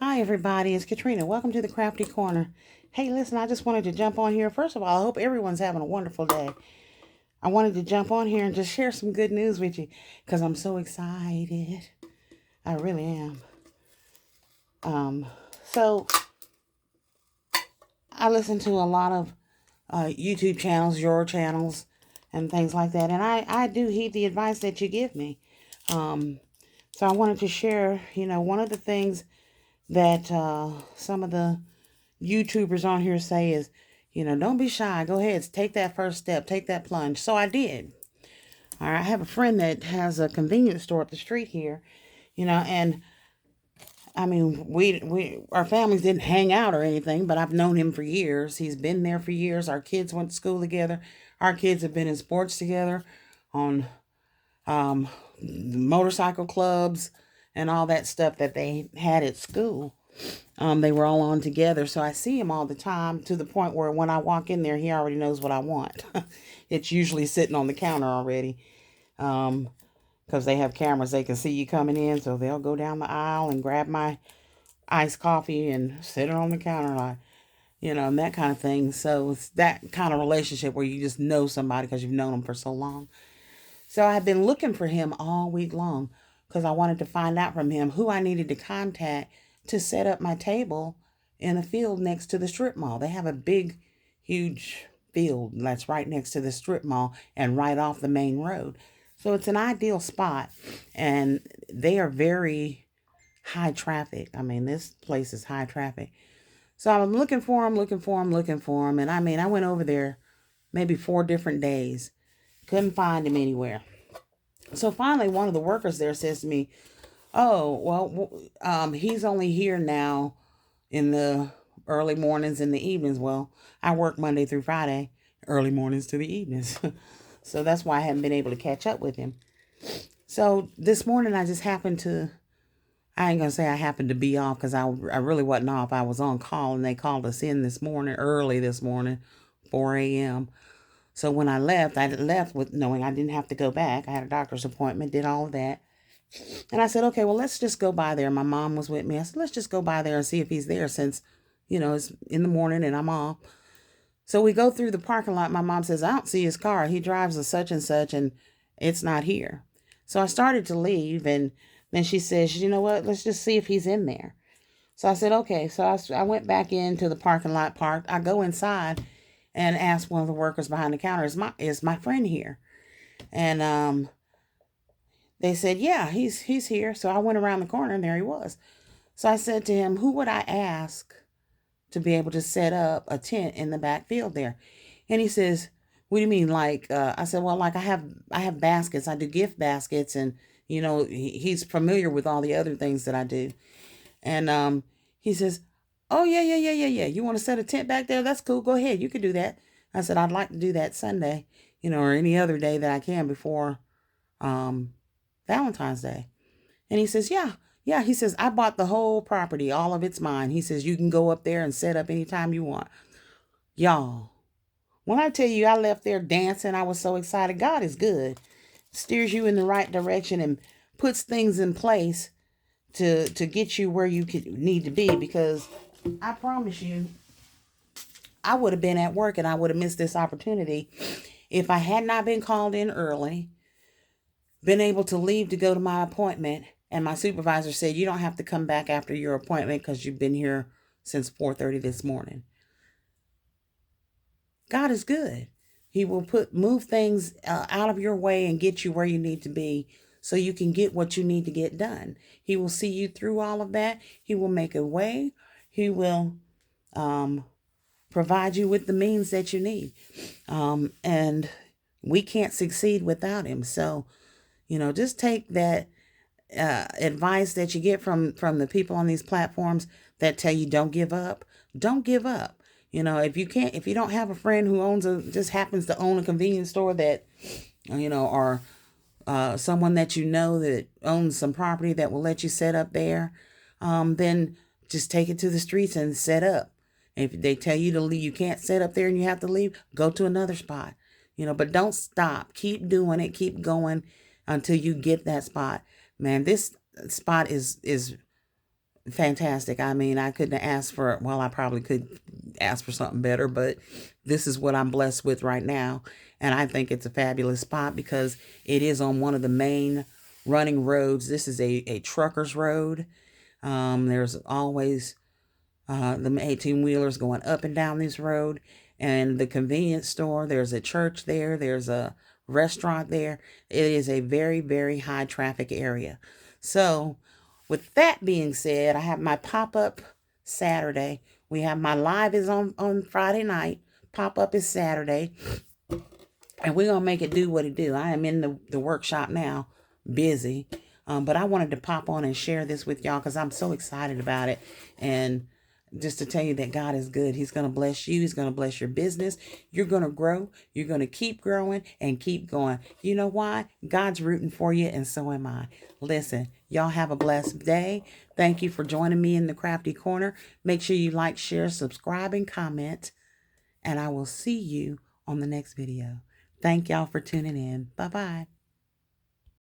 Hi, everybody. It's Katrina. Welcome to the Crafty Corner. Hey, listen, I just wanted to jump on here. First of all, I hope everyone's having a wonderful day. I wanted to jump on here and just share some good news with you because I'm so excited. I really am. Um, so I listen to a lot of YouTube channels, your channels, and things like that. And I do heed the advice that you give me. Um, so I wanted to share, one of the things that some of the YouTubers on here say is, don't be shy. Go ahead, take that first step, take that plunge. So I did. All right, I have a friend that has a convenience store up the street here, and I mean, we our families didn't hang out or anything, but I've known him for years. He's been there for years. Our kids went to school together. Our kids have been in sports together, on um, motorcycle clubs and all that stuff that they had at school. They were all on together, so I see him all the time to the point where when I walk in there, he already knows what I want. It's usually sitting on the counter already, um, because they have cameras. They can see you coming in, so they'll go down the aisle and grab my iced coffee and sit it on the counter, like, and that kind of thing. So it's that kind of relationship where you just know somebody because you've known them for so long. So I've been looking for him all week long because I wanted to find out from him who I needed to contact to set up my table in a field next to the strip mall. They have a big, huge field that's right next to the strip mall and right off the main road. So it's an ideal spot, and they are very high traffic. I mean, this place is high traffic. So I'm looking for him, looking for him, looking for him. And I mean, I went over there maybe 4 different days, couldn't find him anywhere. So finally, one of the workers there says to me, "Oh, well, he's only here now in the early mornings and the evenings." Well, I work Monday through Friday, early mornings to the evenings. So that's why I haven't been able to catch up with him. So this morning, I just happened to, I ain't going to say I happened to be off because I really wasn't off. I was on call and they called us in this morning, early this morning, 4 a.m. So when I left with knowing I didn't have to go back. I had a doctor's appointment, did all of that. And I said, okay, well, let's just go by there. My mom was with me. I said, let's just go by there and see if he's there since, it's in the morning and I'm off. So we go through the parking lot. My mom says, I don't see his car. He drives a such and such and it's not here. So I started to leave, and then she says, you know what? Let's just see if he's in there. So I said, okay. So I went back into the parking lot, parked. I go inside and ask one of the workers behind the counter, is my friend here? And they said, yeah, he's here. So I went around the corner and there he was. So I said to him, who would I ask to be able to set up a tent in the back field there? And he says, what do you mean? Like, I said, well, like I have baskets. I do gift baskets, and he's familiar with all the other things that I do. And he says, oh yeah, yeah, yeah, yeah, yeah. You want to set a tent back there? That's cool. Go ahead. You can do that. I said, I'd like to do that Sunday, or any other day that I can before um, Valentine's Day. And he says, yeah, yeah. He says, I bought the whole property. All of it's mine. He says, you can go up there and set up anytime you want. Y'all, when I tell you I left there dancing, I was so excited. God is good. Steers you in the right direction and puts things in place to get you where you need to be, because I promise you, I would have been at work and I would have missed this opportunity if I had not been called in early, been able to leave to go to my appointment, and my supervisor said, you don't have to come back after your appointment because you've been here since 4:30 this morning. God is good. He will move things out of your way and get you where you need to be so you can get what you need to get done. He will see you through all of that. He will make a way. He will um, provide you with the means that you need. And we can't succeed without him. So, just take that advice that you get from the people on these platforms that tell you don't give up. Don't give up. If you don't have a friend who just happens to own a convenience store that, or someone that that owns some property that will let you set up there, then just take it to the streets and set up. If they tell you to leave, you can't set up there and you have to leave, go to another spot. But don't stop. Keep doing it. Keep going until you get that spot. Man, this spot is fantastic. I mean, I couldn't ask for, well, I probably could ask for something better, but this is what I'm blessed with right now. And I think it's a fabulous spot because it is on one of the main running roads. This is a trucker's road. There's always the 18 wheelers going up and down this road, and the convenience store. There's a church there. There's a restaurant there. It is a very, very high traffic area. So, with that being said, I have my pop up Saturday. We have my live is on Friday night. Pop up is Saturday, and we're gonna make it do what it do. I am in the workshop now, busy. But I wanted to pop on and share this with y'all because I'm so excited about it. And just to tell you that God is good. He's going to bless you. He's going to bless your business. You're going to grow. You're going to keep growing and keep going. You know why? God's rooting for you, and so am I. Listen, y'all have a blessed day. Thank you for joining me in the Crafty Corner. Make sure you like, share, subscribe, and comment. And I will see you on the next video. Thank y'all for tuning in. Bye-bye.